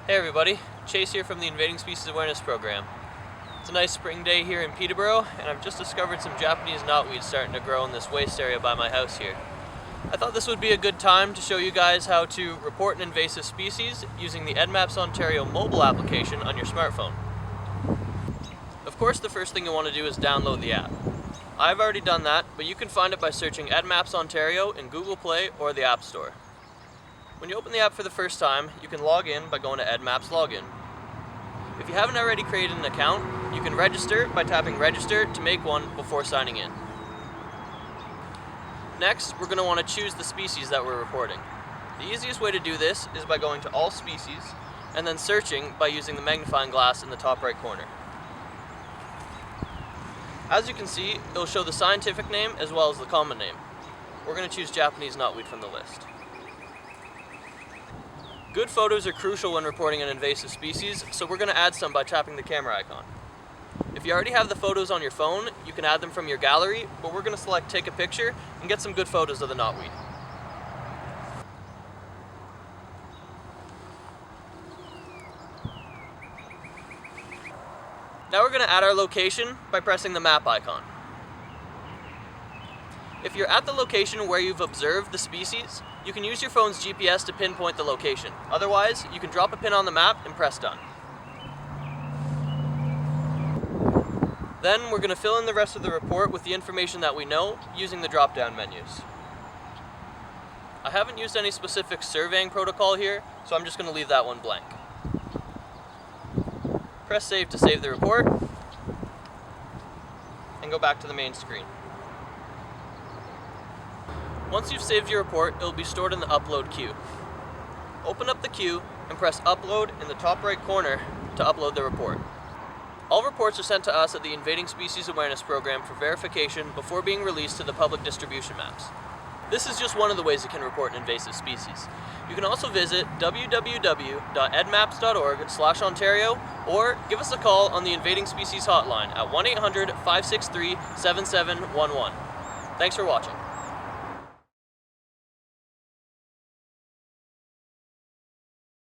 Hey everybody, Chase here from the Invading Species Awareness Program. It's a nice spring day here in Peterborough, and I've just discovered some Japanese knotweed starting to grow in this waste area by my house here. I thought this would be a good time to show you guys how to report an invasive species using the EDDMapS Ontario mobile application on your smartphone. Of course, the first thing you want to do is download the app. I've already done that, but you can find it by searching EDDMapS Ontario in Google Play or the App Store. When you open the app for the first time, you can log in by going to EDDMapS Login. If you haven't already created an account, you can register by tapping Register to make one before signing in. Next, we're going to want to choose the species that we're reporting. The easiest way to do this is by going to All Species and then searching by using the magnifying glass in the top right corner. As you can see, it will show the scientific name as well as the common name. We're going to choose Japanese knotweed from the list. Good photos are crucial when reporting an invasive species, so we're going to add some by tapping the camera icon. If you already have the photos on your phone, you can add them from your gallery, but we're going to select Take a Picture and get some good photos of the knotweed. Now we're going to add our location by pressing the map icon. If you're at the location where you've observed the species, you can use your phone's GPS to pinpoint the location. Otherwise, you can drop a pin on the map and press Done. Then we're going to fill in the rest of the report with the information that we know using the drop-down menus. I haven't used any specific surveying protocol here, so I'm just going to leave that one blank. Press Save to save the report, and go back to the main screen. Once you've saved your report, it will be stored in the upload queue. Open up the queue and press Upload in the top right corner to upload the report. All reports are sent to us at the Invading Species Awareness Program for verification before being released to the public distribution maps. This is just one of the ways you can report an invasive species. You can also visit www.eddmaps.org/Ontario or give us a call on the Invading Species hotline at 1-800-563-7711. Thanks for watching.